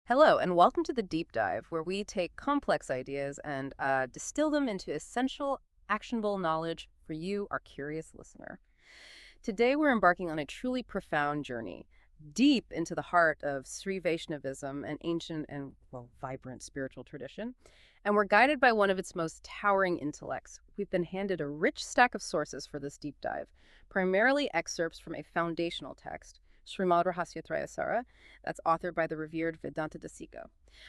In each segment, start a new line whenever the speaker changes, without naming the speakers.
Hello, and welcome to the Deep Dive, where we take complex ideas and distill them into essential, actionable knowledge for you, our curious listener. Today, we're embarking on a truly profound journey, deep into the heart of Sri Vaishnavism, an ancient and, well, vibrant spiritual tradition. And we're guided by one of its most towering intellects. We've been handed a rich stack of sources for this deep dive, primarily excerpts from a foundational text, Srimad Rahasya Traya, that's authored by the revered Vedanta Desika.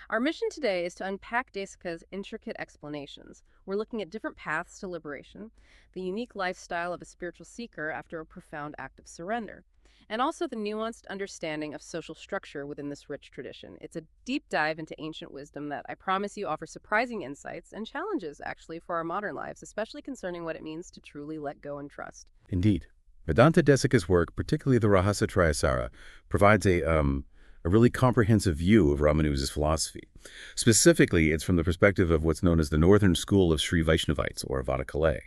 Our mission today is to unpack Desika's intricate explanations. We're looking at different paths to liberation, the unique lifestyle of a spiritual seeker after a profound act of surrender, and also the nuanced understanding of social structure within this rich tradition. It's a deep dive into ancient wisdom that I promise you offers surprising insights and challenges, actually, for our modern lives, especially concerning what it means to truly let go and trust.
Indeed. Vedanta Desika's work, particularly the Rahaysa Traya, provides a really comprehensive view of Ramanuja's philosophy. Specifically, it's from the perspective of what's known as the Northern School of Sri Vaishnavites, or Vadakale.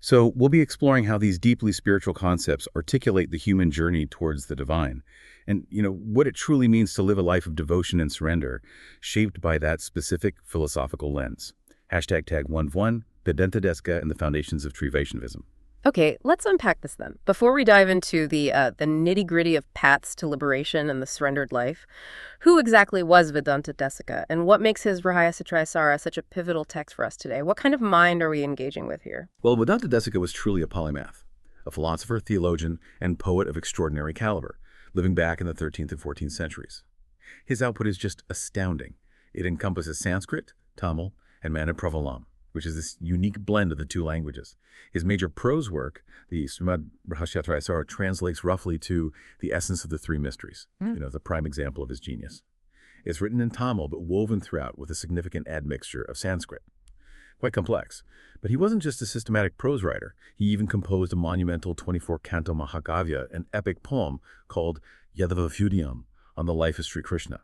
So we'll be exploring how these deeply spiritual concepts articulate the human journey towards the divine, and what it truly means to live a life of devotion and surrender, shaped by that specific philosophical lens. Hashtag tag 11, Vedanta Desika and the Foundations of Sri Vaishnavism.
Okay, let's unpack this then. Before we dive into the nitty-gritty of paths to liberation and the surrendered life, who exactly was Vedanta Desika, and what makes his Rahayasa Trayasara such a pivotal text for us today? What kind of mind are we engaging with here?
Well, Vedanta Desika was truly a polymath, a philosopher, theologian, and poet of extraordinary caliber, living back in the 13th and 14th centuries. His output is just astounding. It encompasses Sanskrit, Tamil, and Manipravalam, which is this unique blend of the two languages. His major prose work, the Srimad Rahasya Traya, translates roughly to the essence of the three mysteries, the prime example of his genius. It's written in Tamil, but woven throughout with a significant admixture of Sanskrit. Quite complex. But he wasn't just a systematic prose writer. He even composed a monumental 24-canto Mahakavya, an epic poem called Yadavavyudhyam, on the life of Sri Krishna.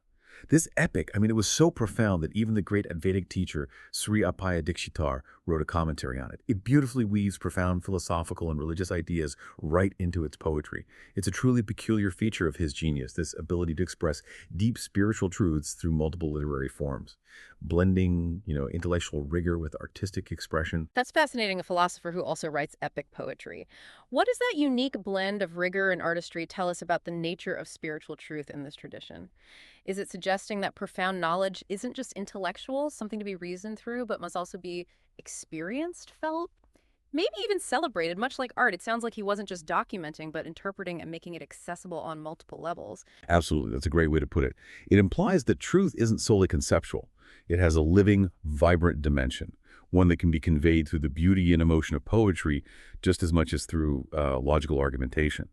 This epic, it was so profound that even the great Advaitic teacher Sri Appaya Dikshitar wrote a commentary on it. It beautifully weaves profound philosophical and religious ideas right into its poetry. It's a truly peculiar feature of his genius, this ability to express deep spiritual truths through multiple literary forms, blending, intellectual rigor with artistic expression.
That's fascinating, a philosopher who also writes epic poetry. What does that unique blend of rigor and artistry tell us about the nature of spiritual truth in this tradition? Is it suggesting that profound knowledge isn't just intellectual, something to be reasoned through, but must also be experienced, felt, maybe even celebrated, much like art? It sounds like he wasn't just documenting, but interpreting and making it accessible on multiple levels.
Absolutely. That's a great way to put it. It implies that truth isn't solely conceptual. It has a living, vibrant dimension, one that can be conveyed through the beauty and emotion of poetry just as much as through logical argumentation.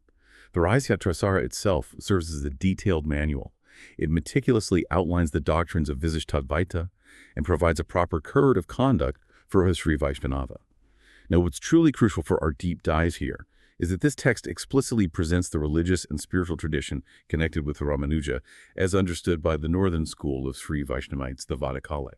The Rahasya Traya itself serves as a detailed manual. It meticulously outlines the doctrines of Visishtadvaita and provides a proper code of conduct for a Sri Vaishnava. Now, what's truly crucial for our deep dive here is that this text explicitly presents the religious and spiritual tradition connected with Ramanuja as understood by the northern school of Sri Vaishnavites, the Vadakale.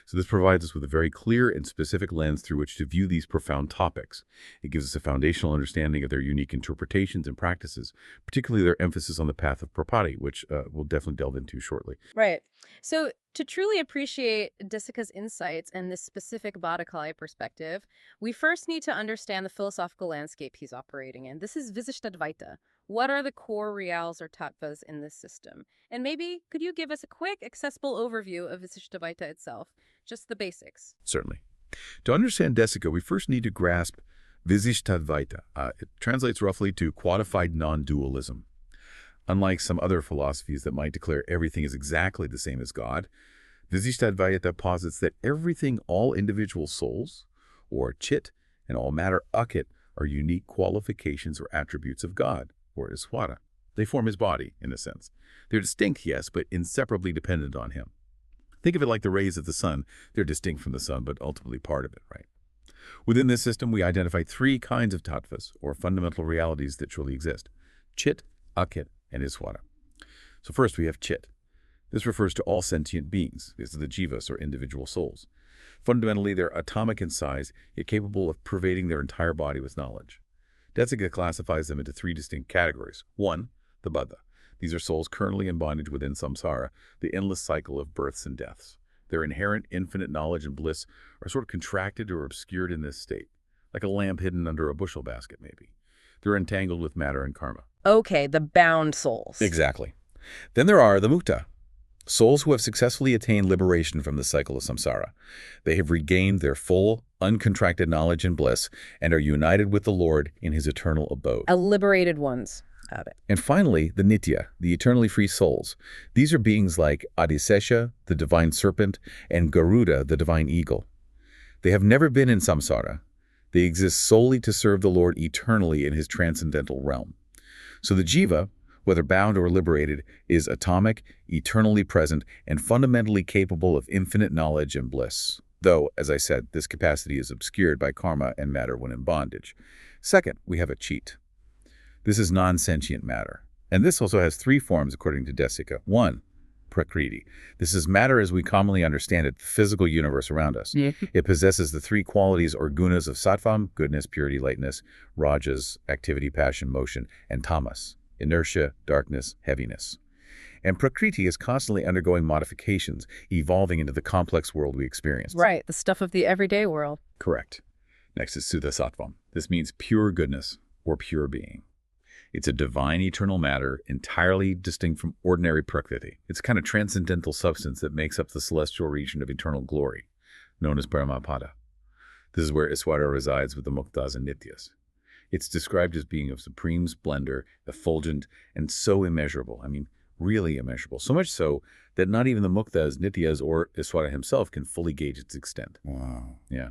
So this provides us with a very clear and specific lens through which to view these profound topics. It gives us a foundational understanding of their unique interpretations and practices, particularly their emphasis on the path of Prapati, which we'll definitely delve into shortly.
Right. So to truly appreciate Desika's insights and this specific Bhattacharya perspective, we first need to understand the philosophical landscape he's operating in. This is Visishtadvaita. What are the core reals or tattvas in this system? And maybe could you give us a quick, accessible overview of Visishtadvaita itself? Just the basics.
Certainly. To understand Desika, we first need to grasp Visishtadvaita. It translates roughly to qualified non-dualism. Unlike some other philosophies that might declare everything is exactly the same as God, Visishtadvaita posits that everything, all individual souls, or chit, and all matter akit, are unique qualifications or attributes of God, or Iswara. They form his body, in a sense. They're distinct, yes, but inseparably dependent on him. Think of it like the rays of the sun. They're distinct from the sun, but ultimately part of it, right? Within this system, we identify three kinds of tattvas, or fundamental realities that truly exist: chit, akit, and Iswara. So first we have chit. This refers to all sentient beings. These are the jivas, or individual souls. Fundamentally, they're atomic in size, yet capable of pervading their entire body with knowledge. Desika classifies them into three distinct categories. One, the Buddha. These are souls currently in bondage within samsara, the endless cycle of births and deaths. Their inherent infinite knowledge and bliss are sort of contracted or obscured in this state, like a lamp hidden under a bushel basket, maybe. They're entangled with matter and karma.
Okay, the bound souls.
Exactly. Then there are the mukta, souls who have successfully attained liberation from the cycle of samsara. They have regained their full, uncontracted knowledge and bliss and are united with the Lord in his eternal abode.
Liberated ones. Got it.
And finally, the nitya, the eternally free souls. These are beings like Adisesha, the divine serpent, and Garuda, the divine eagle. They have never been in samsara. They exist solely to serve the Lord eternally in his transcendental realm. So the jiva, whether bound or liberated, is atomic, eternally present, and fundamentally capable of infinite knowledge and bliss. Though, as I said, this capacity is obscured by karma and matter when in bondage. Second, we have a cheat. This is non-sentient matter. And this also has three forms according to Desika. 1, prakriti. This is matter as we commonly understand it, the physical universe around us. It possesses the three qualities or gunas of sattvam, goodness, purity, lightness, rajas, activity, passion, motion, and tamas, inertia, darkness, heaviness. And prakriti is constantly undergoing modifications, evolving into the complex world we experience.
Right, the stuff of the everyday world.
Correct. Next is Suddha Sattvam. This means pure goodness or pure being. It's a divine eternal matter entirely distinct from ordinary prakriti. It's a kind of transcendental substance that makes up the celestial region of eternal glory, known as Paramapada. This is where Iswara resides with the muktas and nityas. It's described as being of supreme splendor, effulgent, and so immeasurable. I mean, really immeasurable. So much so that not even the muktas, nityas, or Iswara himself can fully gauge its extent.
Wow.
Yeah.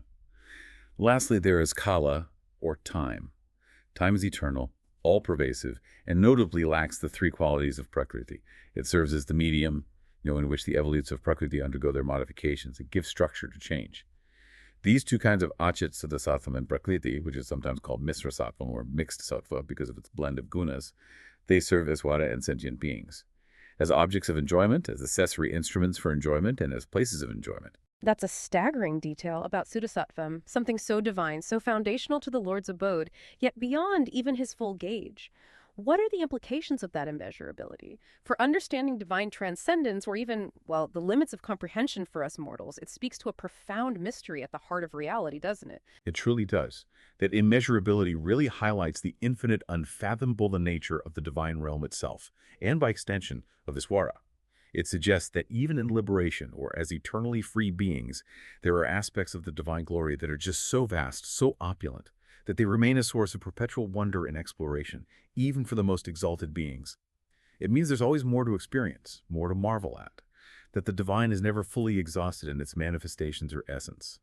Lastly, there is kala, or time. Time is eternal, all-pervasive, and notably lacks the three qualities of prakriti. It serves as the medium, in which the evolutes of prakriti undergo their modifications. It gives structure to change. These two kinds of achit sattvam and prakriti, which is sometimes called misra sattvam or mixed sattva because of its blend of gunas, they serve as vada and sentient beings, as objects of enjoyment, as accessory instruments for enjoyment, and as places of enjoyment.
That's a staggering detail about Sudasattvam, something so divine, so foundational to the Lord's abode, yet beyond even his full gauge. What are the implications of that immeasurability? For understanding divine transcendence, or even, well, the limits of comprehension for us mortals, it speaks to a profound mystery at the heart of reality, doesn't it?
It truly does. That immeasurability really highlights the infinite, unfathomable nature of the divine realm itself, and by extension, of Iswara. It suggests that even in liberation, or as eternally free beings, there are aspects of the divine glory that are just so vast, so opulent, that they remain a source of perpetual wonder and exploration, even for the most exalted beings. It means there's always more to experience, more to marvel at, that the divine is never fully exhausted in its manifestations or essence.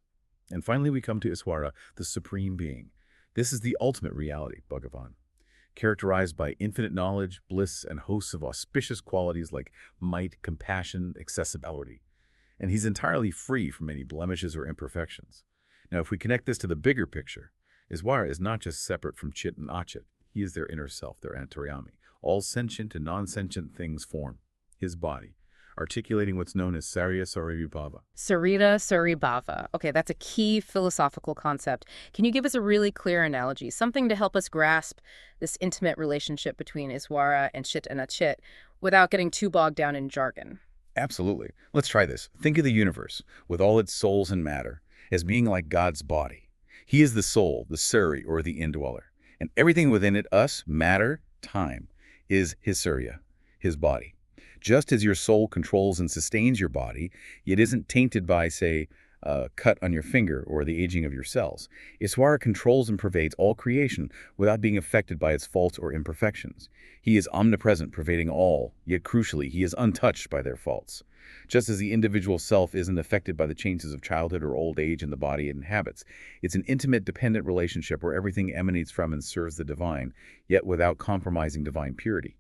And finally we come to Iswara, the supreme being. This is the ultimate reality, Bhagavan, characterized by infinite knowledge, bliss, and hosts of auspicious qualities like might, compassion, accessibility. And he's entirely free from any blemishes or imperfections. Now, if we connect this to the bigger picture, Iswara is not just separate from Chit and Achit. He is their inner self, their antaryami. All sentient and non-sentient things form his body, articulating what's known as Sarya Saribhava.
Sarita Saribhava. Okay, that's a key philosophical concept. Can you give us a really clear analogy, something to help us grasp this intimate relationship between Iswara and Chit and Achit without getting too bogged down in jargon?
Absolutely. Let's try this. Think of the universe, with all its souls and matter, as being like God's body. He is the soul, the Suri, or the indweller. And everything within it, us, matter, time, is his Surya, his body. Just as your soul controls and sustains your body, it isn't tainted by, say, a cut on your finger or the aging of your cells. Iswara controls and pervades all creation without being affected by its faults or imperfections. He is omnipresent, pervading all, yet crucially, he is untouched by their faults. Just as the individual self isn't affected by the changes of childhood or old age in the body it inhabits, it's an intimate, dependent relationship where everything emanates from and serves the divine, yet without compromising divine purity.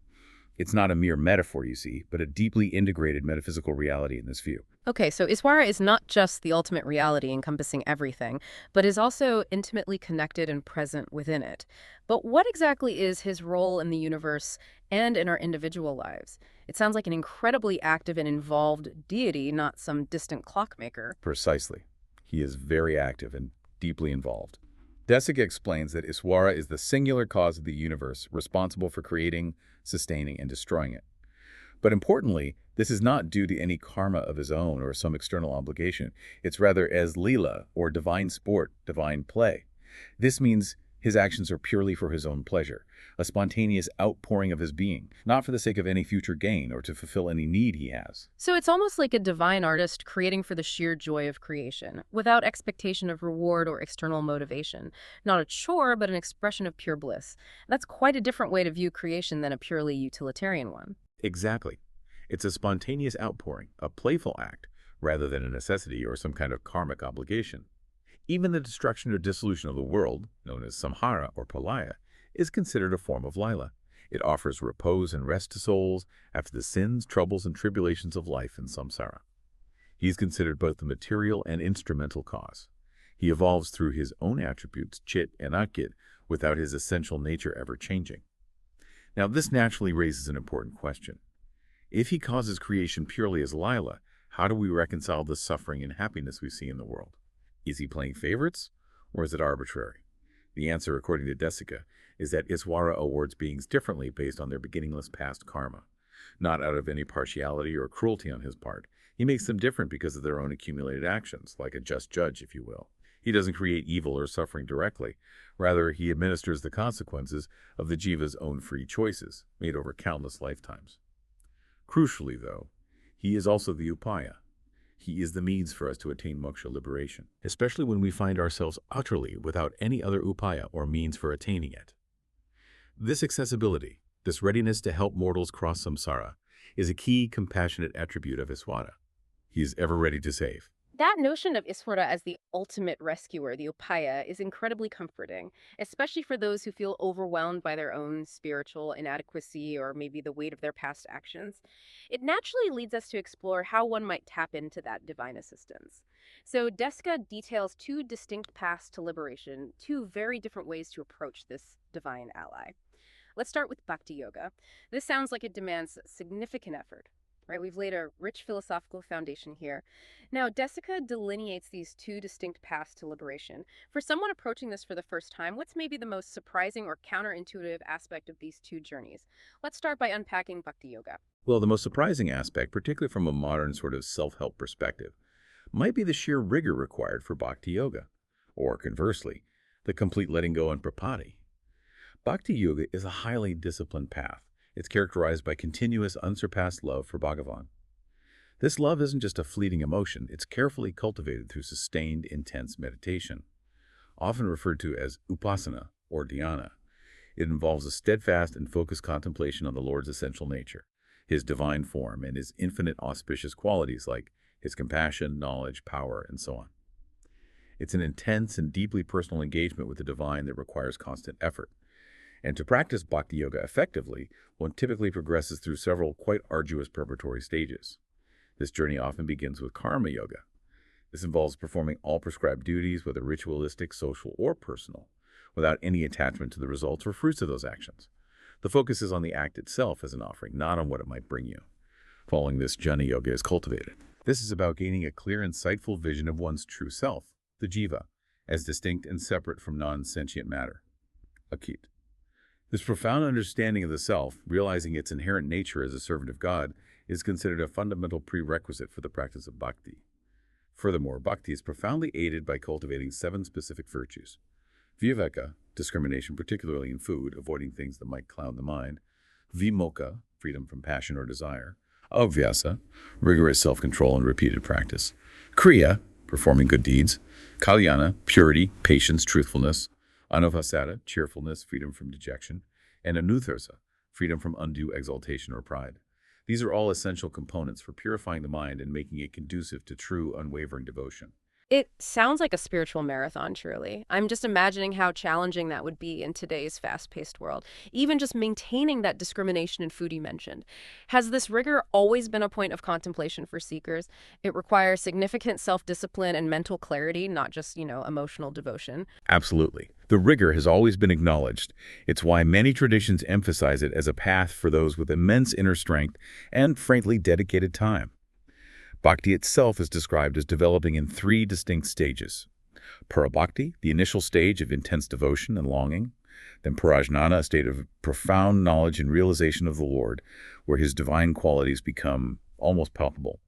It's not a mere metaphor, you see, but a deeply integrated metaphysical reality in this view.
Okay, so Iswara is not just the ultimate reality encompassing everything, but is also intimately connected and present within it. But what exactly is his role in the universe and in our individual lives? It sounds like an incredibly active and involved deity, not some distant clockmaker.
Precisely. He is very active and deeply involved. Desika explains that Iswara is the singular cause of the universe, responsible for creating, sustaining, and destroying it. But importantly, this is not due to any karma of his own or some external obligation. It's rather as lila, or divine sport, divine play. This means his actions are purely for his own pleasure, a spontaneous outpouring of his being, not for the sake of any future gain or to fulfill any need he has.
So it's almost like a divine artist creating for the sheer joy of creation, without expectation of reward or external motivation. Not a chore, but an expression of pure bliss. That's quite a different way to view creation than a purely utilitarian one.
Exactly. It's a spontaneous outpouring, a playful act, rather than a necessity or some kind of karmic obligation. Even the destruction or dissolution of the world, known as samhara or pralaya, is considered a form of lila. It offers repose and rest to souls after the sins, troubles, and tribulations of life in samsara. He is considered both the material and instrumental cause. He evolves through his own attributes, chit and akit, without his essential nature ever changing. Now, this naturally raises an important question. If he causes creation purely as lila, how do we reconcile the suffering and happiness we see in the world? Is he playing favorites, or is it arbitrary? The answer, according to Desika, is that Iswara awards beings differently based on their beginningless past karma. Not out of any partiality or cruelty on his part. He makes them different because of their own accumulated actions, like a just judge, if you will. He doesn't create evil or suffering directly. Rather, he administers the consequences of the jiva's own free choices, made over countless lifetimes. Crucially, though, he is also the upaya. He is the means for us to attain moksha liberation, especially when we find ourselves utterly without any other upaya or means for attaining it. This accessibility, this readiness to help mortals cross samsara, is a key compassionate attribute of Iswara. He is ever ready to save.
That notion of Iswara as the ultimate rescuer, the upaya, is incredibly comforting, especially for those who feel overwhelmed by their own spiritual inadequacy or maybe the weight of their past actions. It naturally leads us to explore how one might tap into that divine assistance. So Desika details two distinct paths to liberation, two very different ways to approach this divine ally. Let's start with bhakti yoga. This sounds like it demands significant effort. Right, we've laid a rich philosophical foundation here. Now, Desika delineates these two distinct paths to liberation. For someone approaching this for the first time, what's maybe the most surprising or counterintuitive aspect of these two journeys? Let's start by unpacking bhakti yoga.
Well, the most surprising aspect, particularly from a modern sort of self-help perspective, might be the sheer rigor required for bhakti yoga, or conversely, the complete letting go and prapatti. Bhakti yoga is a highly disciplined path. It's characterized by continuous, unsurpassed love for Bhagavan. This love isn't just a fleeting emotion, it's carefully cultivated through sustained, intense meditation. Often referred to as upasana or dhyana, it involves a steadfast and focused contemplation on the Lord's essential nature, his divine form, and his infinite auspicious qualities like his compassion, knowledge, power, and so on. It's an intense and deeply personal engagement with the divine that requires constant effort. And to practice bhakti yoga effectively, one typically progresses through several quite arduous preparatory stages. This journey often begins with karma yoga. This involves performing all prescribed duties, whether ritualistic, social, or personal, without any attachment to the results or fruits of those actions. The focus is on the act itself as an offering, not on what it might bring you. Following this, jnana yoga is cultivated. This is about gaining a clear, insightful vision of one's true self, the jiva, as distinct and separate from non-sentient matter, akit. This profound understanding of the self, realizing its inherent nature as a servant of God, is considered a fundamental prerequisite for the practice of bhakti. Furthermore, bhakti is profoundly aided by cultivating 7 specific virtues. Viveka, discrimination particularly in food, avoiding things that might cloud the mind. Vimokkha, freedom from passion or desire. Abhyasa, rigorous self-control and repeated practice. Kriya, performing good deeds. Kalyana, purity, patience, truthfulness. Anavasada, cheerfulness, freedom from dejection, and anutharsa, freedom from undue exaltation or pride. These are all essential components for purifying the mind and making it conducive to true, unwavering devotion.
It sounds like a spiritual marathon, truly. I'm just imagining how challenging that would be in today's fast-paced world. Even just maintaining that discrimination in food you mentioned. Has this rigor always been a point of contemplation for seekers? It requires significant self-discipline and mental clarity, not just, emotional devotion.
Absolutely. The rigor has always been acknowledged. It's why many traditions emphasize it as a path for those with immense inner strength and, frankly, dedicated time. Bhakti itself is described as developing in 3 distinct stages. Para Bhakti, the initial stage of intense devotion and longing. Then Prajnana, a state of profound knowledge and realization of the Lord, where his divine qualities become almost palpable.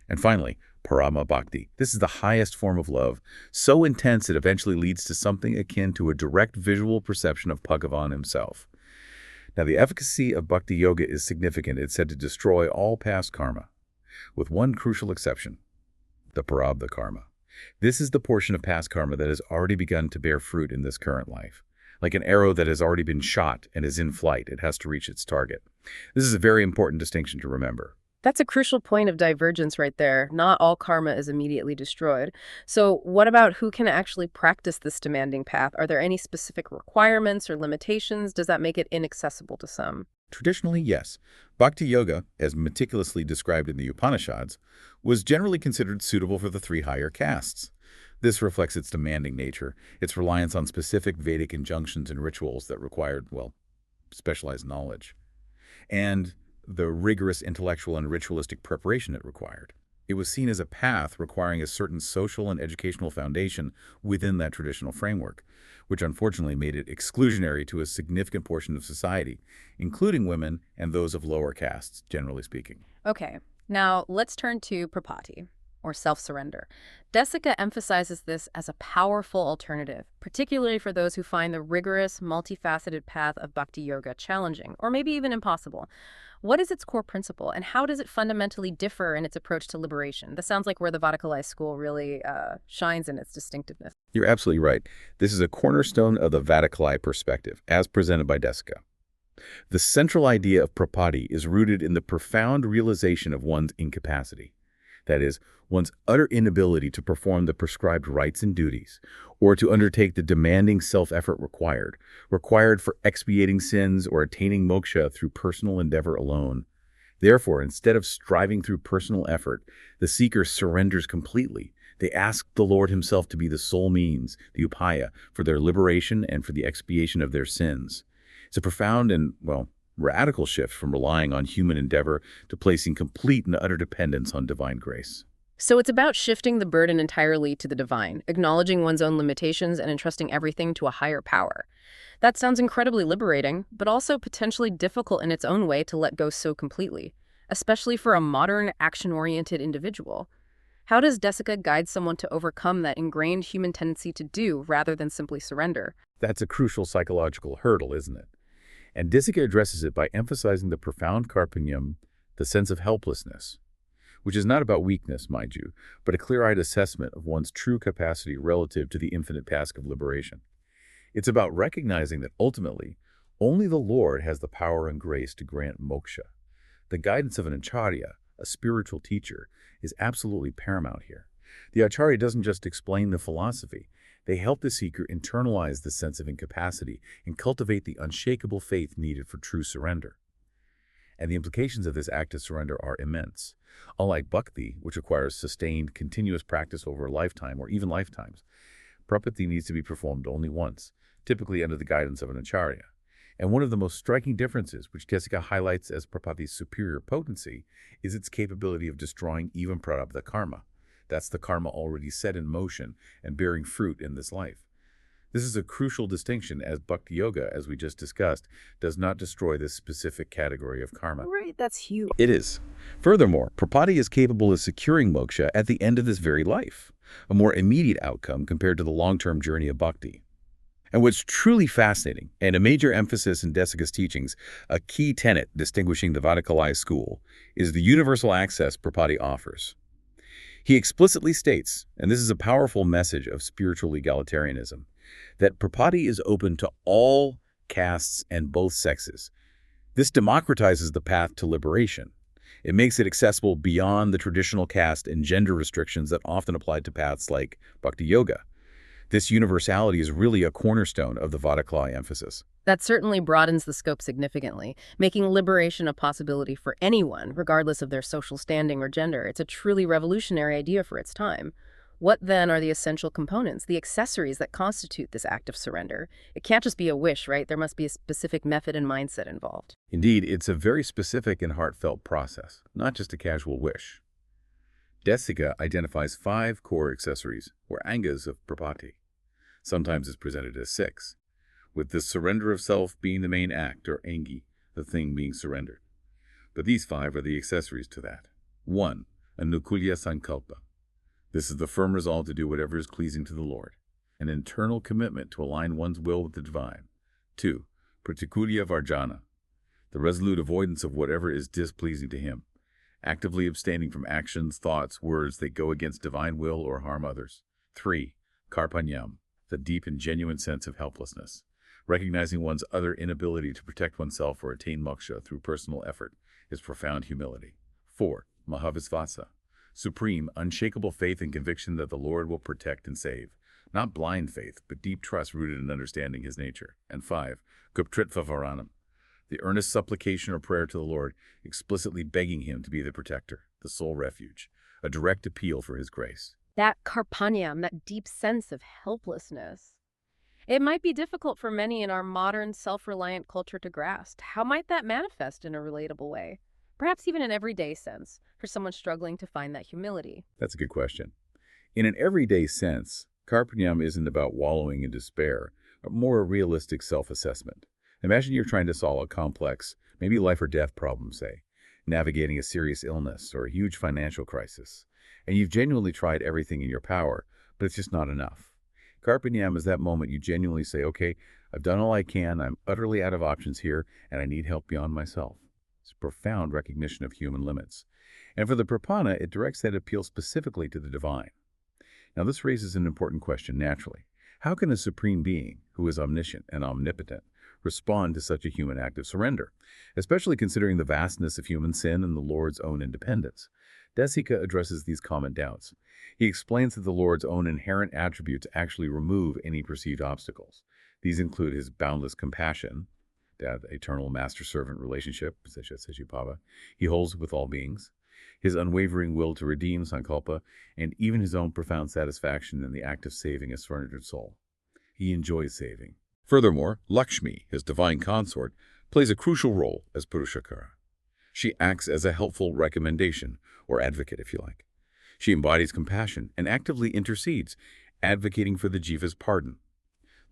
And finally, Parama Bhakti. This is the highest form of love, so intense it eventually leads to something akin to a direct visual perception of Bhagavan himself. Now, the efficacy of Bhakti Yoga is significant. It's said to destroy all past karma, with one crucial exception, the Prarabdha karma. This is the portion of past karma that has already begun to bear fruit in this current life. Like an arrow that has already been shot and is in flight, it has to reach its target. This is a very important distinction to remember.
That's a crucial point of divergence right there. Not all karma is immediately destroyed. So what about who can actually practice this demanding path? Are there any specific requirements or limitations? Does that make it inaccessible to some?
Traditionally, yes. Bhakti Yoga, as meticulously described in the Upanishads, was generally considered suitable for the three higher castes. This reflects its demanding nature, its reliance on specific Vedic injunctions and rituals that required, well, specialized knowledge, and the rigorous intellectual and ritualistic preparation it required. It was seen as a path requiring a certain social and educational foundation within that traditional framework, which unfortunately made it exclusionary to a significant portion of society, including women and those of lower castes, generally speaking.
Okay, now let's turn to prapati, or self-surrender. Desika emphasizes this as a powerful alternative, particularly for those who find the rigorous, multifaceted path of bhakti yoga challenging, or maybe even impossible. What is its core principle, and how does it fundamentally differ in its approach to liberation? This sounds like where the Vadakalai school really shines in its distinctiveness.
You're absolutely right. This is a cornerstone of the Vadakalai perspective, as presented by Desika. The central idea of prapati is rooted in the profound realization of one's incapacity. That is, one's utter inability to perform the prescribed rites and duties, or to undertake the demanding self-effort required for expiating sins or attaining moksha through personal endeavor alone. Therefore, instead of striving through personal effort, the seeker surrenders completely. They ask the Lord himself to be the sole means, the upaya, for their liberation and for the expiation of their sins. It's a profound and, well, radical shift from relying on human endeavor to placing complete and utter dependence on divine grace.
So it's about shifting the burden entirely to the divine, acknowledging one's own limitations and entrusting everything to a higher power. That sounds incredibly liberating, but also potentially difficult in its own way to let go so completely, especially for a modern, action-oriented individual. How does Desika guide someone to overcome that ingrained human tendency to do rather than simply surrender?
That's a crucial psychological hurdle, isn't it? And Desika addresses it by emphasizing the profound karpanyam, the sense of helplessness, which is not about weakness, mind you, but a clear-eyed assessment of one's true capacity relative to the infinite task of liberation. It's about recognizing that ultimately, only the Lord has the power and grace to grant moksha. The guidance of an acharya, a spiritual teacher, is absolutely paramount here. The acharya doesn't just explain the philosophy. They help the seeker internalize the sense of incapacity and cultivate the unshakable faith needed for true surrender. And the implications of this act of surrender are immense. Unlike bhakti, which requires sustained, continuous practice over a lifetime or even lifetimes, prapati needs to be performed only once, typically under the guidance of an acharya. And one of the most striking differences, which Desika highlights as prapati's superior potency, is its capability of destroying even prarabdha karma. That's the karma already set in motion and bearing fruit in this life. This is a crucial distinction, as bhakti yoga, as we just discussed, does not destroy this specific category of karma.
Right, that's huge.
It is. Furthermore, prapati is capable of securing moksha at the end of this very life, a more immediate outcome compared to the long-term journey of bhakti. And what's truly fascinating, and a major emphasis in Desika's teachings, a key tenet distinguishing the Vadakalai school, is the universal access prapati offers. He explicitly states, and this is a powerful message of spiritual egalitarianism, that prapati is open to all castes and both sexes. This democratizes the path to liberation. It makes it accessible beyond the traditional caste and gender restrictions that often apply to paths like bhakti yoga. This universality is really a cornerstone of the Vadakalai emphasis.
That certainly broadens the scope significantly, making liberation a possibility for anyone, regardless of their social standing or gender. It's a truly revolutionary idea for its time. What then are the essential components, the accessories that constitute this act of surrender? It can't just be a wish, right? There must be a specific method and mindset involved.
Indeed, it's a very specific and heartfelt process, not just a casual wish. Desika identifies 5 core accessories, or angas of prapati. Sometimes it's presented as 6. with this surrender of self being the main act, or engi, the thing being surrendered. But these 5 are the accessories to that. 1. Anukulya Sankalpa. This is the firm resolve to do whatever is pleasing to the Lord, an internal commitment to align one's will with the divine. 2. Pratikulya Varjana, the resolute avoidance of whatever is displeasing to him, actively abstaining from actions, thoughts, words that go against divine will or harm others. 3. Karpanyam, the deep and genuine sense of helplessness, recognizing one's utter inability to protect oneself or attain moksha through personal effort is profound humility. 4. Mahavisvasa, supreme, unshakable faith and conviction that the Lord will protect and save. Not blind faith, but deep trust rooted in understanding his nature. And 5. Guptritva Varanam, the earnest supplication or prayer to the Lord, explicitly begging him to be the protector, the sole refuge, a direct appeal for his grace.
That karpanyam, that deep sense of helplessness. It might be difficult for many in our modern, self-reliant culture to grasp. How might that manifest in a relatable way? Perhaps even an everyday sense, for someone struggling to find that humility.
That's a good question. In an everyday sense, Karpanyam isn't about wallowing in despair, but more a realistic self-assessment. Imagine you're trying to solve a complex, maybe life or death problem, say, navigating a serious illness or a huge financial crisis, and you've genuinely tried everything in your power, but it's just not enough. Karpanyam is that moment you genuinely say, okay, I've done all I can, I'm utterly out of options here, and I need help beyond myself. It's a profound recognition of human limits. And for the Prapana, it directs that appeal specifically to the divine. Now, this raises an important question naturally. How can a supreme being, who is omniscient and omnipotent, respond to such a human act of surrender, especially considering the vastness of human sin and the Lord's own independence? Desika addresses these common doubts. He explains that the Lord's own inherent attributes actually remove any perceived obstacles. These include his boundless compassion, that eternal master-servant relationship, he holds with all beings, his unwavering will to redeem Sankalpa, and even his own profound satisfaction in the act of saving a surrendered soul. He enjoys saving. Furthermore, Lakshmi, his divine consort, plays a crucial role as Purushakara. She acts as a helpful recommendation, or advocate if you like. She embodies compassion and actively intercedes, advocating for the jiva's pardon.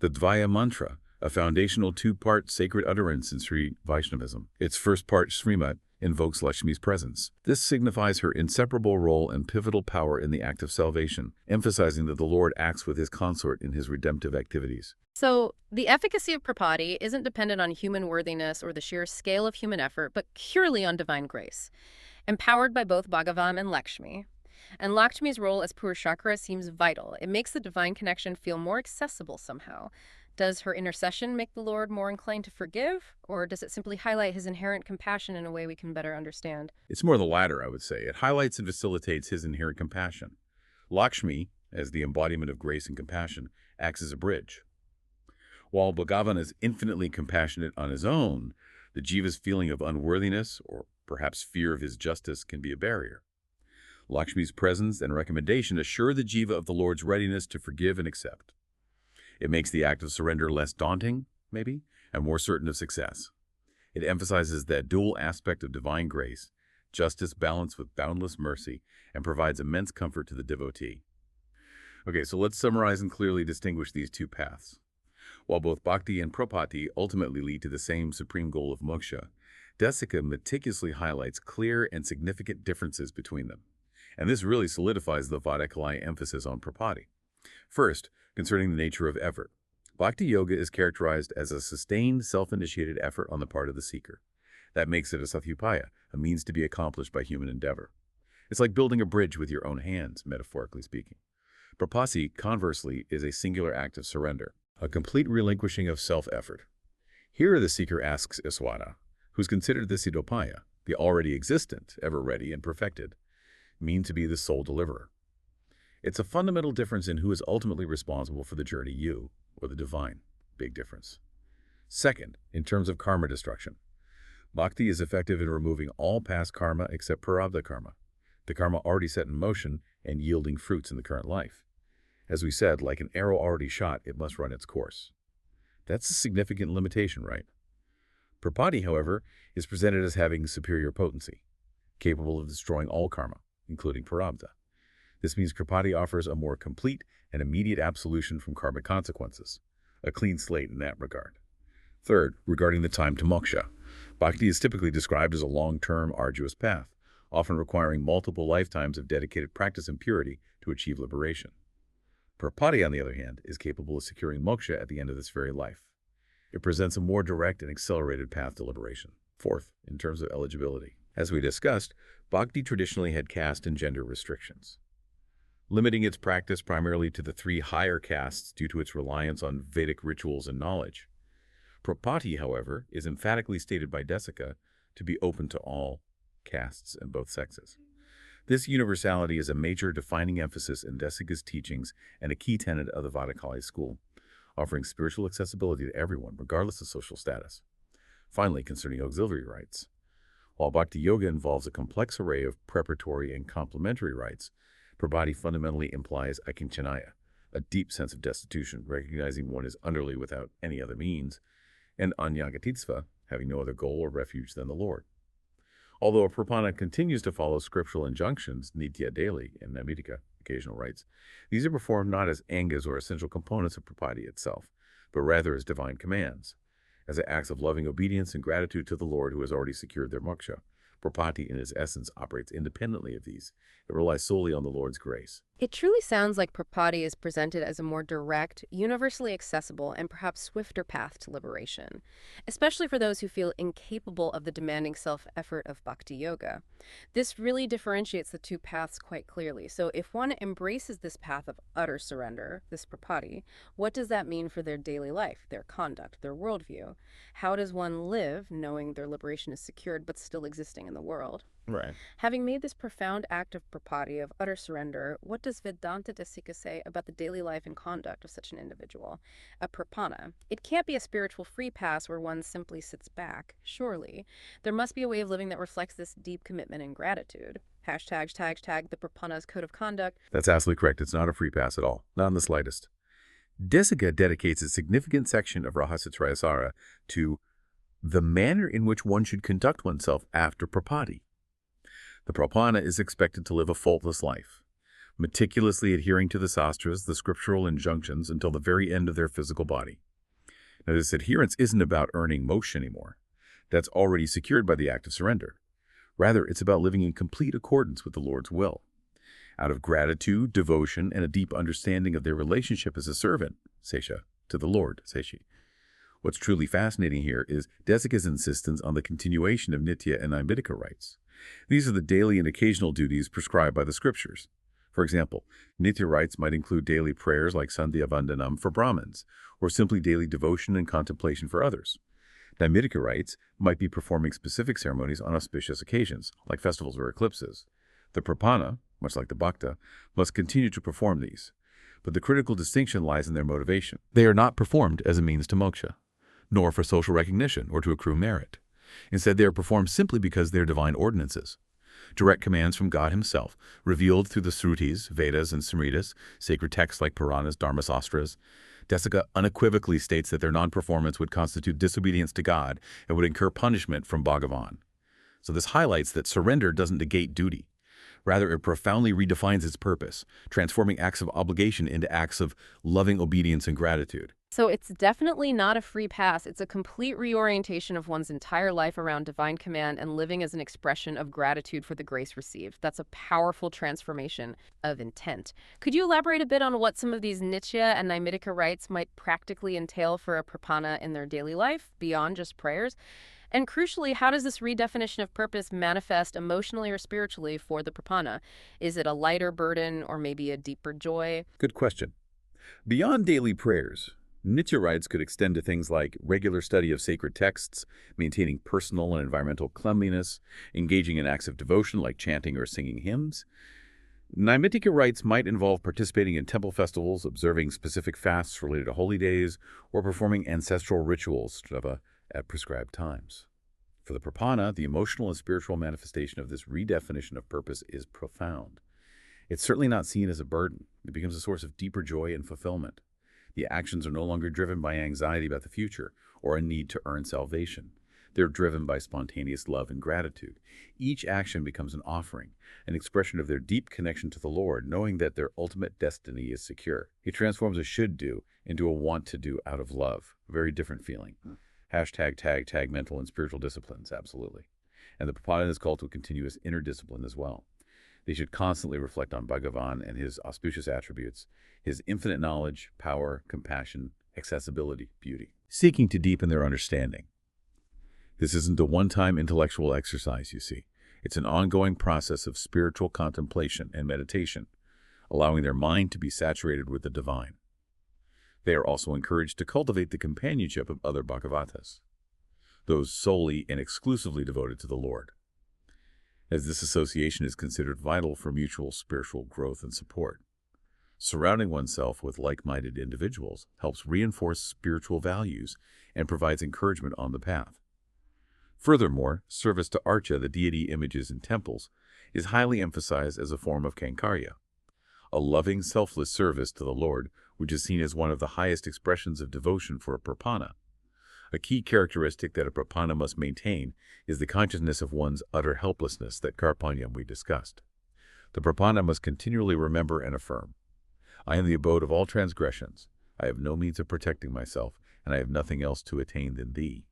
The Dvaya mantra, a foundational 2-part sacred utterance in Sri Vaishnavism. Its first part, Srimat, invokes Lakshmi's presence. This signifies her inseparable role and pivotal power in the act of salvation, emphasizing that the Lord acts with his consort in his redemptive activities.
So, the efficacy of Prapati isn't dependent on human worthiness or the sheer scale of human effort, but purely on divine grace, empowered by both Bhagavan and Lakshmi. And Lakshmi's role as Purushakara seems vital. It makes the divine connection feel more accessible somehow. Does her intercession make the Lord more inclined to forgive, or does it simply highlight his inherent compassion in a way we can better understand?
It's more the latter, I would say. It highlights and facilitates his inherent compassion. Lakshmi, as the embodiment of grace and compassion, acts as a bridge. While Bhagavan is infinitely compassionate on his own, the jiva's feeling of unworthiness, or perhaps fear of his justice, can be a barrier. Lakshmi's presence and recommendation assure the jiva of the Lord's readiness to forgive and accept. It makes the act of surrender less daunting, maybe, and more certain of success. It emphasizes that dual aspect of divine grace, justice balanced with boundless mercy, and provides immense comfort to the devotee. Okay, so let's summarize and clearly distinguish these 2 paths. While both bhakti and prapati ultimately lead to the same supreme goal of moksha, Desika meticulously highlights clear and significant differences between them. And this really solidifies the Vadakalaya emphasis on prapati. First, concerning the nature of effort. Bhakti yoga is characterized as a sustained, self-initiated effort on the part of the seeker. That makes it a satyupaya, a means to be accomplished by human endeavor. It's like building a bridge with your own hands, metaphorically speaking. Prapati, conversely, is a singular act of surrender, a complete relinquishing of self-effort. Here the seeker asks Iswara, who's considered the siddhopaya, the already existent, ever ready and perfected, mean to be the sole deliverer. It's a fundamental difference in who is ultimately responsible for the journey, you or the divine. Big difference. Second, in terms of karma destruction, bhakti is effective in removing all past karma except prarabdha karma, the karma already set in motion and yielding fruits in the current life. As we said, like an arrow already shot, it must run its course. That's a significant limitation, right? Prapati, however, is presented as having superior potency, capable of destroying all karma, including prarabdha. This means Prapati offers a more complete and immediate absolution from karmic consequences, a clean slate in that regard. Third, regarding the time to moksha, bhakti is typically described as a long-term, arduous path, often requiring multiple lifetimes of dedicated practice and purity to achieve liberation. Prapati, on the other hand, is capable of securing moksha at the end of this very life. It presents a more direct and accelerated path to liberation. Fourth, in terms of eligibility. As we discussed, bhakti traditionally had caste and gender restrictions, limiting its practice primarily to the three higher castes due to its reliance on Vedic rituals and knowledge. Prapati, however, is emphatically stated by Desika to be open to all castes and both sexes. This universality is a major defining emphasis in Desika's teachings and a key tenet of the Vadakali school, offering spiritual accessibility to everyone, regardless of social status. Finally, concerning auxiliary rites. While Bhakti Yoga involves a complex array of preparatory and complementary rites, Prabhati fundamentally implies akinchanaya, a deep sense of destitution, recognizing one is utterly without any other means, and anyagatisva, having no other goal or refuge than the Lord. Although a Prapana continues to follow scriptural injunctions, nitya daily, and naimittika, occasional rites, these are performed not as angas or essential components of Prapati itself, but rather as divine commands, as acts of loving obedience and gratitude to the Lord who has already secured their moksha. Prapati, in its essence, operates independently of these. It relies solely on the Lord's grace.
It truly sounds like Prapati is presented as a more direct, universally accessible, and perhaps swifter path to liberation, especially for those who feel incapable of the demanding self-effort of Bhakti Yoga. This really differentiates the two paths quite clearly. So if one embraces this path of utter surrender, this Prapati, what does that mean for their daily life, their conduct, their worldview? How does one live knowing their liberation is secured but still existing in the world?
Right.
Having made this profound act of Prapati, of utter surrender, what does Vedanta Desika say about the daily life and conduct of such an individual? A Prapana. It can't be a spiritual free pass where one simply sits back, surely. There must be a way of living that reflects this deep commitment and gratitude. Hashtag the Prapana's code of conduct.
That's absolutely correct. It's not a free pass at all, not in the slightest. Desika dedicates a significant section of Rahaysa Traya to the manner in which one should conduct oneself after Prapati. The Prapana is expected to live a faultless life, meticulously adhering to the sastras, the scriptural injunctions, until the very end of their physical body. Now, this adherence isn't about earning moksha anymore. That's already secured by the act of surrender. Rather, it's about living in complete accordance with the Lord's will. Out of gratitude, devotion, and a deep understanding of their relationship as a servant, Sesha, to the Lord, Seshi. What's truly fascinating here is Desika's insistence on the continuation of nitya and naimittika rites. These are the daily and occasional duties prescribed by the scriptures. For example, nitya rites might include daily prayers like Sandhya Vandanam for Brahmins, or simply daily devotion and contemplation for others. Naimittika rites might be performing specific ceremonies on auspicious occasions, like festivals or eclipses. The Prapana, much like the Bhakta, must continue to perform these. But the critical distinction lies in their motivation. They are not performed as a means to moksha, nor for social recognition or to accrue merit. Instead, they are performed simply because they are divine ordinances, direct commands from God himself, revealed through the Srutis, Vedas, and Smritis, sacred texts like Puranas, Dharmasastras. Desika unequivocally states that their non-performance would constitute disobedience to God and would incur punishment from Bhagavan. So this highlights that surrender doesn't negate duty. Rather, it profoundly redefines its purpose, transforming acts of obligation into acts of loving obedience and gratitude.
So it's definitely not a free pass. It's a complete reorientation of one's entire life around divine command and living as an expression of gratitude for the grace received. That's a powerful transformation of intent. Could you elaborate a bit on what some of these nitya and naimittika rites might practically entail for a prapana in their daily life, beyond just prayers? And crucially, how does this redefinition of purpose manifest emotionally or spiritually for the prapana? Is it a lighter burden or maybe a deeper joy?
Good question. Beyond daily prayers, nitya rites could extend to things like regular study of sacred texts, maintaining personal and environmental cleanliness, engaging in acts of devotion like chanting or singing hymns. Naimittika rites might involve participating in temple festivals, observing specific fasts related to holy days, or performing ancestral rituals at prescribed times. For the prapana, the emotional and spiritual manifestation of this redefinition of purpose is profound. It's certainly not seen as a burden. It becomes a source of deeper joy and fulfillment. The actions are no longer driven by anxiety about the future or a need to earn salvation. They're driven by spontaneous love and gratitude. Each action becomes an offering, an expression of their deep connection to the Lord, knowing that their ultimate destiny is secure. It transforms a should-do into a want-to-do out of love. Very different feeling. Hashtag tag mental and spiritual disciplines, absolutely. And the Prapana is called to a continuous inner discipline as well. They should constantly reflect on Bhagavan and his auspicious attributes, his infinite knowledge, power, compassion, accessibility, beauty, seeking to deepen their understanding. This isn't a one-time intellectual exercise, you see. It's an ongoing process of spiritual contemplation and meditation, allowing their mind to be saturated with the divine. They are also encouraged to cultivate the companionship of other Bhagavatas, those solely and exclusively devoted to the Lord, as this association is considered vital for mutual spiritual growth and support. Surrounding oneself with like-minded individuals helps reinforce spiritual values and provides encouragement on the path. Furthermore, service to Archa, the deity images in temples, is highly emphasized as a form of Kankarya, a loving, selfless service to the Lord, which is seen as one of the highest expressions of devotion for a Prapana. A key characteristic that a Prapana must maintain is the consciousness of one's utter helplessness that Karpanyam we discussed. The Prapana must continually remember and affirm, I am the abode of all transgressions. I have no means of protecting myself, and I have nothing else to attain than thee.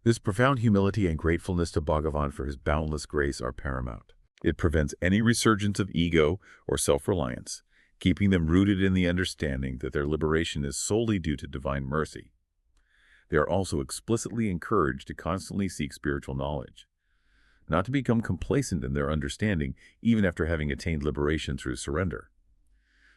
This profound humility and gratefulness to Bhagavan for his boundless grace are paramount. It prevents any resurgence of ego or self-reliance, keeping them rooted in the understanding that their liberation is solely due to divine mercy. They are also explicitly encouraged to constantly seek spiritual knowledge, not to become complacent in their understanding even after having attained liberation through surrender.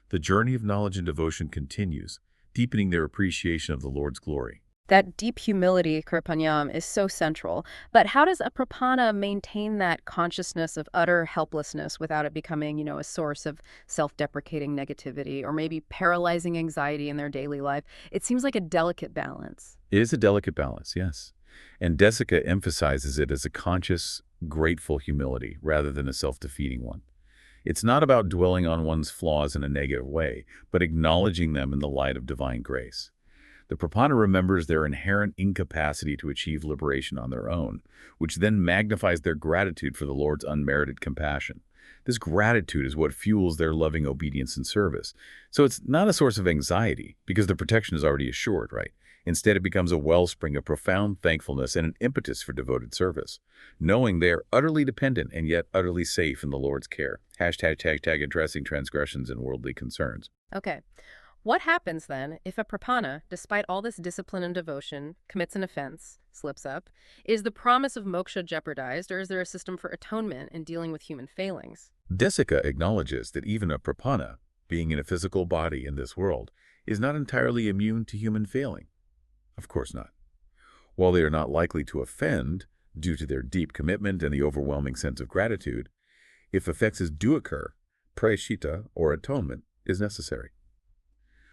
The journey of knowledge and devotion continues, deepening their appreciation of the Lord's glory.
That deep humility, Kirpanyam, is so central. But how does a Prapana maintain that consciousness of utter helplessness without it becoming, a source of self-deprecating negativity or maybe paralyzing anxiety in their daily life? It seems like a delicate balance.
It is a delicate balance, yes. And Desika emphasizes it as a conscious, grateful humility rather than a self-defeating one. It's not about dwelling on one's flaws in a negative way, but acknowledging them in the light of divine grace. The Prapana remembers their inherent incapacity to achieve liberation on their own, which then magnifies their gratitude for the Lord's unmerited compassion. This gratitude is what fuels their loving obedience and service. So it's not a source of anxiety, because the protection is already assured, right? Instead, it becomes a wellspring of profound thankfulness and an impetus for devoted service, knowing they are utterly dependent and yet utterly safe in the Lord's care. Hashtag addressing transgressions and worldly concerns.
Okay. What happens then if a Prapana, despite all this discipline and devotion, commits an offense, slips up? Is the promise of moksha jeopardized, or is there a system for atonement in dealing with human failings?
Desika acknowledges that even a Prapana, being in a physical body in this world, is not entirely immune to human failing. Of course not. While they are not likely to offend, due to their deep commitment and the overwhelming sense of gratitude, if offenses do occur, prayashita, or atonement, is necessary.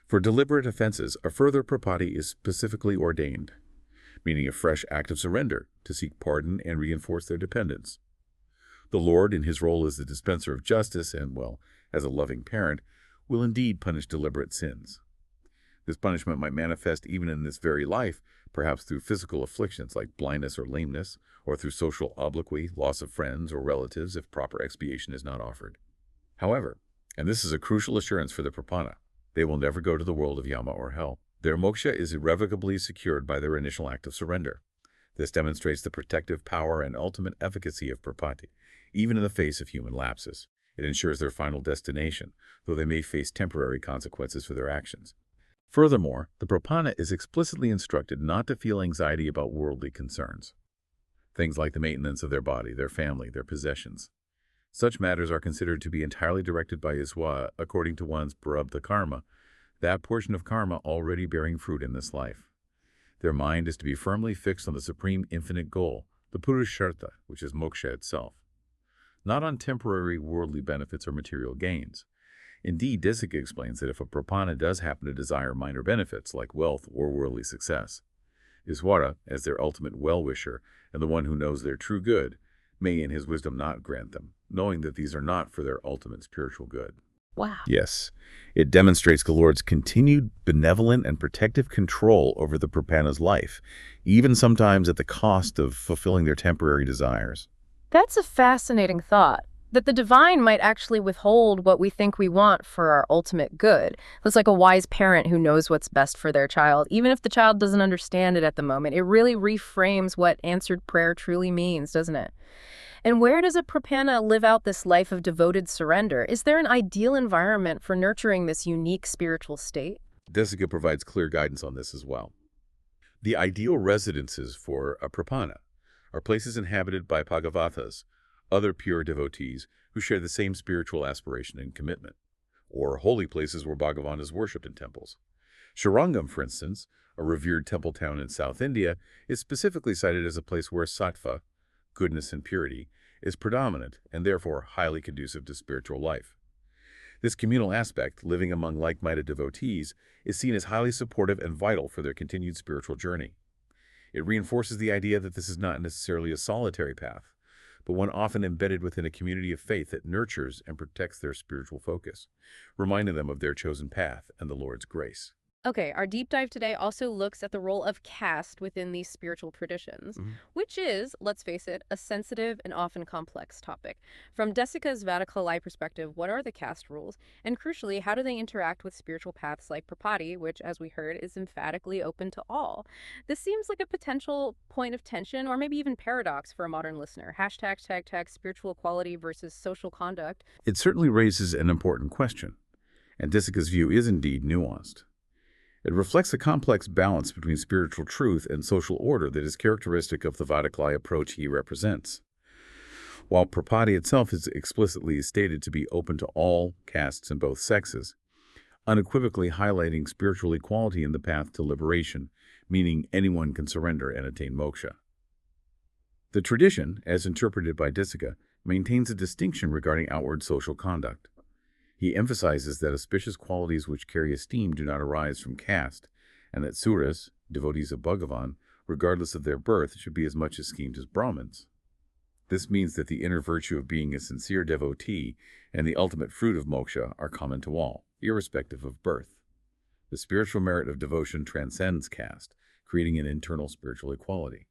For deliberate offenses, a further prapati is specifically ordained, meaning a fresh act of surrender to seek pardon and reinforce their dependence. The Lord, in his role as the dispenser of justice and, well, as a loving parent, will indeed punish deliberate sins. This punishment might manifest even in this very life, perhaps through physical afflictions like blindness or lameness, or through social obloquy, loss of friends or relatives if proper expiation is not offered. However, and this is a crucial assurance for the Prapana, they will never go to the world of Yama or hell. Their moksha is irrevocably secured by their initial act of surrender. This demonstrates the protective power and ultimate efficacy of prapati, even in the face of human lapses. It ensures their final destination, though they may face temporary consequences for their actions. Furthermore, the Prapana is explicitly instructed not to feel anxiety about worldly concerns. Things like the maintenance of their body, their family, their possessions. Such matters are considered to be entirely directed by Iswa according to one's prarabdha karma, that portion of karma already bearing fruit in this life. Their mind is to be firmly fixed on the supreme infinite goal, the purushartha, which is moksha itself, not on temporary worldly benefits or material gains. Indeed, Desika explains that if a Prapana does happen to desire minor benefits like wealth or worldly success, Iswara, as their ultimate well-wisher and the one who knows their true good, may in his wisdom not grant them, knowing that these are not for their ultimate spiritual good.
Wow.
Yes, it demonstrates the Lord's continued benevolent and protective control over the Prapana's life, even sometimes at the cost of fulfilling their temporary desires.
That's a fascinating thought. That the divine might actually withhold what we think we want for our ultimate good. It's like a wise parent who knows what's best for their child, even if the child doesn't understand it at the moment. It really reframes what answered prayer truly means, doesn't it? And where does a Prapanna live out this life of devoted surrender? Is there an ideal environment for nurturing this unique spiritual state?
Desika provides clear guidance on this as well. The ideal residences for a Prapana are places inhabited by Bhagavatas, other pure devotees who share the same spiritual aspiration and commitment, or holy places where Bhagavan is worshipped in temples. Srirangam, for instance, a revered temple town in South India, is specifically cited as a place where sattva, goodness and purity, is predominant and therefore highly conducive to spiritual life. This communal aspect, living among like-minded devotees, is seen as highly supportive and vital for their continued spiritual journey. It reinforces the idea that this is not necessarily a solitary path, but one often embedded within a community of faith that nurtures and protects their spiritual focus, reminding them of their chosen path and the Lord's grace.
Okay, our deep dive today also looks at the role of caste within these spiritual traditions, which is, let's face it, a sensitive and often complex topic. From Desika's Vadakalai perspective, what are the caste rules? And crucially, how do they interact with spiritual paths like Prapati, which, as we heard, is emphatically open to all? This seems like a potential point of tension or maybe even paradox for a modern listener. Hashtag, tag, tag, spiritual equality versus social conduct.
It certainly raises an important question, and Desika's view is indeed nuanced. It reflects a complex balance between spiritual truth and social order that is characteristic of the Vadakalai approach he represents. While Prapati itself is explicitly stated to be open to all castes and both sexes, unequivocally highlighting spiritual equality in the path to liberation, meaning anyone can surrender and attain moksha. The tradition, as interpreted by Desika, maintains a distinction regarding outward social conduct. He emphasizes that auspicious qualities which carry esteem do not arise from caste, and that suras, devotees of Bhagavan, regardless of their birth, should be as much esteemed as Brahmins. This means that the inner virtue of being a sincere devotee and the ultimate fruit of moksha are common to all, irrespective of birth. The spiritual merit of devotion transcends caste, creating an internal spiritual equality.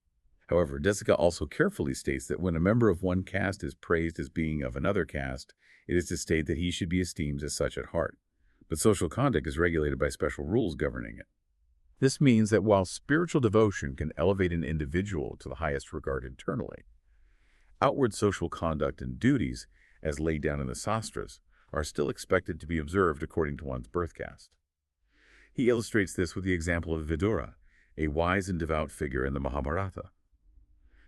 However, Desika also carefully states that when a member of one caste is praised as being of another caste, it is to state that he should be esteemed as such at heart. But social conduct is regulated by special rules governing it. This means that while spiritual devotion can elevate an individual to the highest regard internally, outward social conduct and duties, as laid down in the sastras, are still expected to be observed according to one's birth caste. He illustrates this with the example of Vidura, a wise and devout figure in the Mahabharata.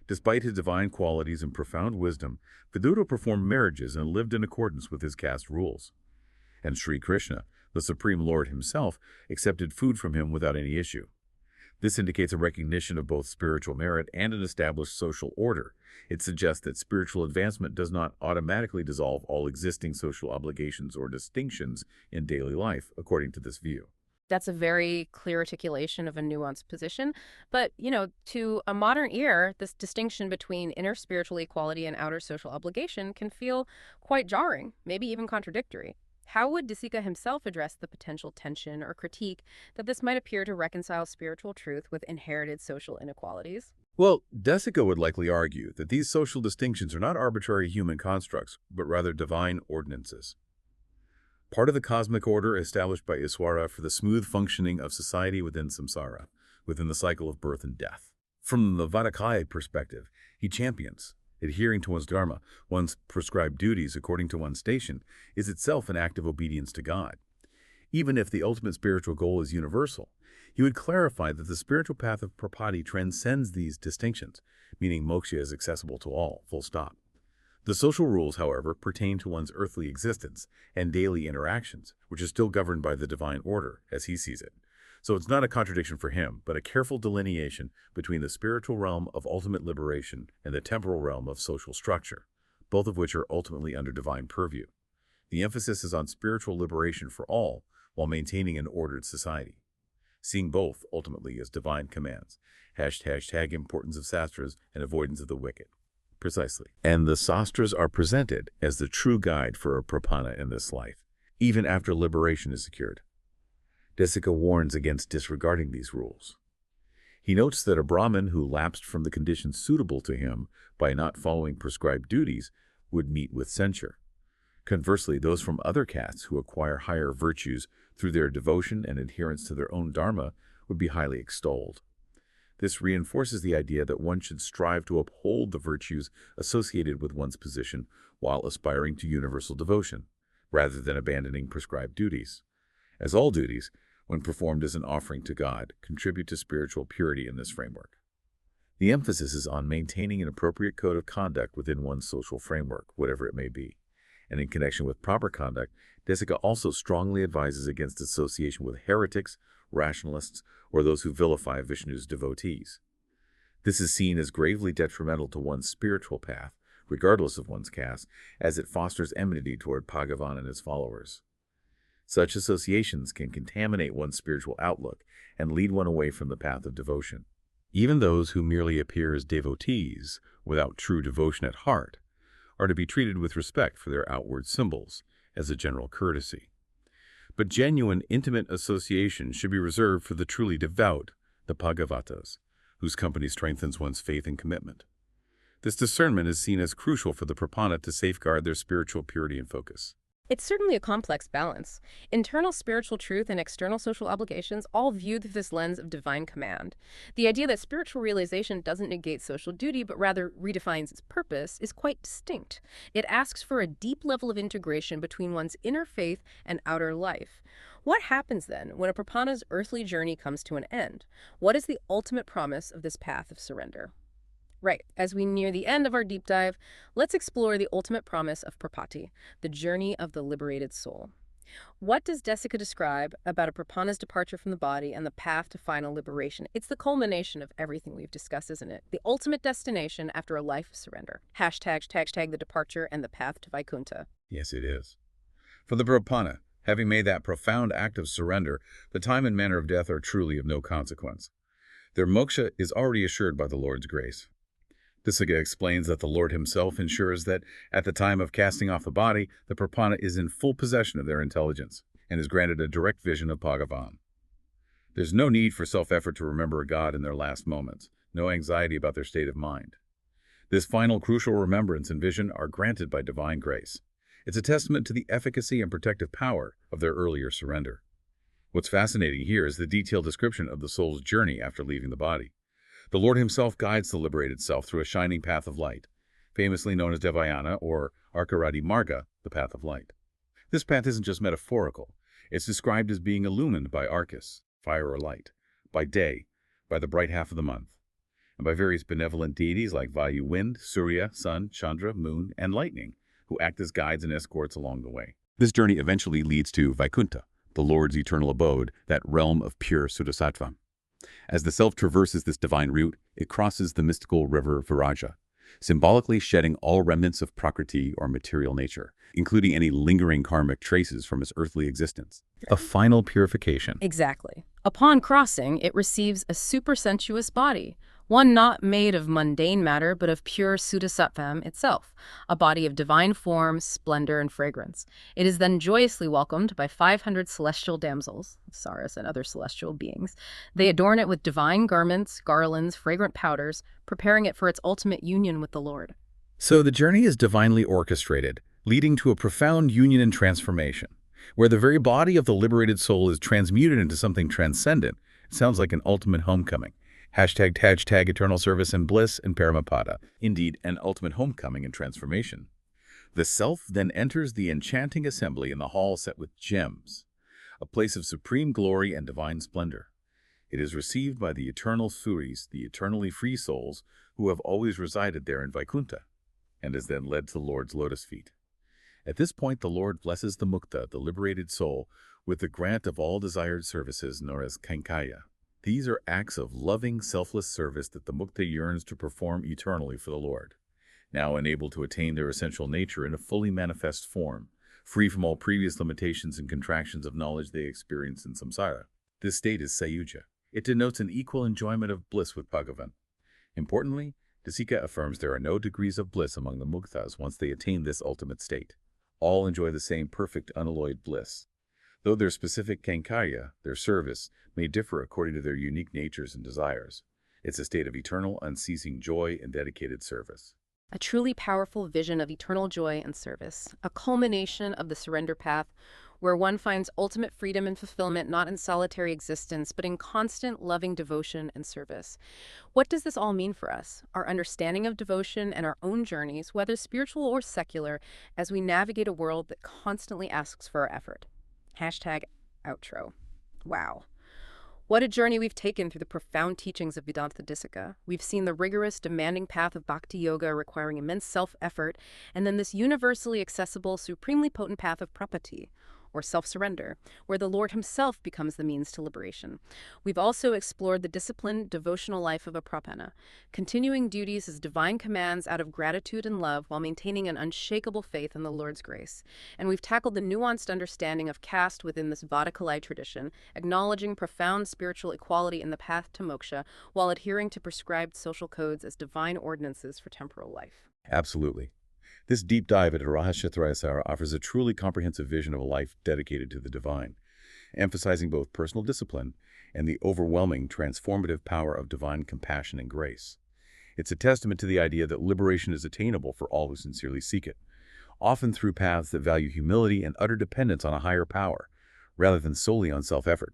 Despite his divine qualities and profound wisdom, Vidura performed marriages and lived in accordance with his caste rules. And Sri Krishna, the Supreme Lord himself, accepted food from him without any issue. This indicates a recognition of both spiritual merit and an established social order. It suggests that spiritual advancement does not automatically dissolve all existing social obligations or distinctions in daily life, according to this view.
That's a very clear articulation of a nuanced position. But, to a modern ear, this distinction between inner spiritual equality and outer social obligation can feel quite jarring, maybe even contradictory. How would Desika himself address the potential tension or critique that this might appear to reconcile spiritual truth with inherited social inequalities?
Well, Desika would likely argue that these social distinctions are not arbitrary human constructs, but rather divine ordinances. Part of the cosmic order established by Iswara for the smooth functioning of society within samsara, within the cycle of birth and death. From the Vadakalai perspective, he champions adhering to one's dharma, one's prescribed duties according to one's station, is itself an act of obedience to God. Even if the ultimate spiritual goal is universal, he would clarify that the spiritual path of Prapati transcends these distinctions, meaning moksha is accessible to all, full stop. The social rules, however, pertain to one's earthly existence and daily interactions, which is still governed by the divine order, as he sees it. So it's not a contradiction for him, but a careful delineation between the spiritual realm of ultimate liberation and the temporal realm of social structure, both of which are ultimately under divine purview. The emphasis is on spiritual liberation for all while maintaining an ordered society, seeing both ultimately as divine commands. Hashtag importance of sastras and avoidance of the wicked. Precisely. And the sastras are presented as the true guide for a prapana in this life. even after liberation is secured. Desika warns against disregarding these rules. He notes that a Brahmin who lapsed from the conditions suitable to him by not following prescribed duties would meet with censure. Conversely, those from other castes who acquire higher virtues through their devotion and adherence to their own dharma would be highly extolled. This reinforces the idea that one should strive to uphold the virtues associated with one's position while aspiring to universal devotion, rather than abandoning prescribed duties, as all duties, when performed as an offering to God, contribute to spiritual purity in this framework. The emphasis is on maintaining an appropriate code of conduct within one's social framework, whatever it may be. And in connection with proper conduct, Desika also strongly advises against association with heretics, rationalists, or those who vilify Vishnu's devotees. This is seen as gravely detrimental to one's spiritual path, regardless of one's caste, as it fosters enmity toward Bhagavan and his followers. Such associations can contaminate one's spiritual outlook and lead one away from the path of devotion. Even those who merely appear as devotees, without true devotion at heart, are to be treated with respect for their outward symbols, as a general courtesy. But genuine, intimate association should be reserved for the truly devout, the Bhagavatas, whose company strengthens one's faith and commitment. This discernment is seen as crucial for the Prapana to safeguard their spiritual purity and focus.
It's certainly a complex balance. Internal spiritual truth and external social obligations all viewed through this lens of divine command. The idea that spiritual realization doesn't negate social duty but rather redefines its purpose is quite distinct. It asks for a deep level of integration between one's inner faith and outer life. What happens then when a Prapana's earthly journey comes to an end? What is the ultimate promise of this path of surrender? Right, as we near the end of our deep dive, let's explore the ultimate promise of Prapati, the journey of the liberated soul. What does Desika describe about a Prapana's departure from the body and the path to final liberation? It's the culmination of everything we've discussed, isn't it? The ultimate destination after a life of surrender. Hashtag the departure and the path to Vaikuntha.
Yes, it is. For the Prapana, having made that profound act of surrender, the time and manner of death are truly of no consequence. Their moksha is already assured by the Lord's grace. Desika explains that the Lord himself ensures that, at the time of casting off the body, the Prapana is in full possession of their intelligence and is granted a direct vision of Bhagavan. There's no need for self-effort to remember God in their last moments, no anxiety about their state of mind. This final crucial remembrance and vision are granted by divine grace. It's a testament to the efficacy and protective power of their earlier surrender. What's fascinating here is the detailed description of the soul's journey after leaving the body. The Lord himself guides the liberated self through a shining path of light, famously known as Devayana or Arkaradi Marga, the path of light. This path isn't just metaphorical. It's described as being illumined by Arcus, fire or light, by day, by the bright half of the month, and by various benevolent deities like Vayu, wind, Surya, sun, Chandra, moon, and lightning, who act as guides and escorts along the way. This journey eventually leads to Vaikuntha, the Lord's eternal abode, that realm of pure Sudasattva. As the self traverses this divine route, it crosses the mystical river Viraja, symbolically shedding all remnants of Prakriti or material nature, including any lingering karmic traces from its earthly existence. A final purification.
Exactly. Upon crossing, it receives a supersensuous body, one not made of mundane matter but of pure Sudasattvam itself, a body of divine form, splendor, and fragrance. It is then joyously welcomed by 500 celestial damsels, Saras and other celestial beings. They adorn it with divine garments, garlands, fragrant powders, preparing it for its ultimate union with the Lord.
So the journey is divinely orchestrated, leading to a profound union and transformation, where the very body of the liberated soul is transmuted into something transcendent. It sounds like an ultimate homecoming. Hashtag eternal service and bliss and paramapada. Indeed, an ultimate homecoming and transformation. The self then enters the enchanting assembly in the hall set with gems, a place of supreme glory and divine splendor. It is received by the eternal Suris, the eternally free souls, who have always resided there in Vaikuntha, and is then led to the Lord's lotus feet. At this point, the Lord blesses the mukta, the liberated soul, with the grant of all desired services known as kainkaya. These are acts of loving, selfless service that the mukta yearns to perform eternally for the Lord, now enabled to attain their essential nature in a fully manifest form, free from all previous limitations and contractions of knowledge they experienced in samsara. This state is sayuja. It denotes an equal enjoyment of bliss with Bhagavan. Importantly, Desika affirms there are no degrees of bliss among the muktas once they attain this ultimate state. all enjoy the same perfect unalloyed bliss. Though their specific Kankarya, their service, may differ according to their unique natures and desires, it's a state of eternal, unceasing joy and dedicated service.
A truly powerful vision of eternal joy and service, a culmination of the surrender path where one finds ultimate freedom and fulfillment not in solitary existence, but in constant loving devotion and service. What does this all mean for us? Our understanding of devotion and our own journeys, whether spiritual or secular, as we navigate a world that constantly asks for our effort. Hashtag outro. Wow. What a journey we've taken through the profound teachings of Vedanta Desika. We've seen the rigorous, demanding path of bhakti yoga requiring immense self-effort, and then this universally accessible, supremely potent path of prapatti, or self-surrender, where the Lord himself becomes the means to liberation. We've also explored the disciplined, devotional life of a prapana, continuing duties as divine commands out of gratitude and love while maintaining an unshakable faith in the Lord's grace. And we've tackled the nuanced understanding of caste within this Vadakalai tradition, acknowledging profound spiritual equality in the path to moksha while adhering to prescribed social codes as divine ordinances for temporal life.
Absolutely. This deep dive into Rahaysa Traya offers a truly comprehensive vision of a life dedicated to the divine, emphasizing both personal discipline and the overwhelming transformative power of divine compassion and grace. It's a testament to the idea that liberation is attainable for all who sincerely seek it, often through paths that value humility and utter dependence on a higher power, rather than solely on self-effort.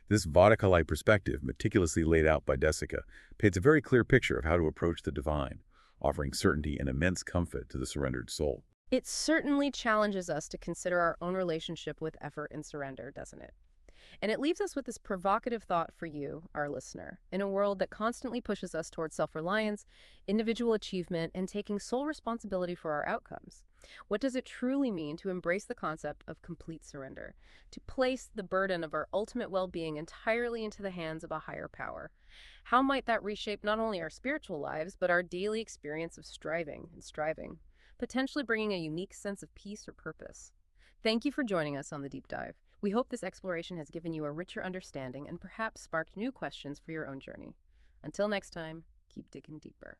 This Vadakalai perspective, meticulously laid out by Desika, paints a very clear picture of how to approach the divine, offering certainty and immense comfort to the surrendered soul.
It certainly challenges us to consider our own relationship with effort and surrender, doesn't it? And it leaves us with this provocative thought for you, our listener. In a world that constantly pushes us towards self-reliance, individual achievement, and taking sole responsibility for our outcomes, what does it truly mean to embrace the concept of complete surrender? To place the burden of our ultimate well-being entirely into the hands of a higher power? How might that reshape not only our spiritual lives, but our daily experience of striving, potentially bringing a unique sense of peace or purpose? Thank you for joining us on the deep dive. We hope this exploration has given you a richer understanding and perhaps sparked new questions for your own journey. Until next time, keep digging deeper.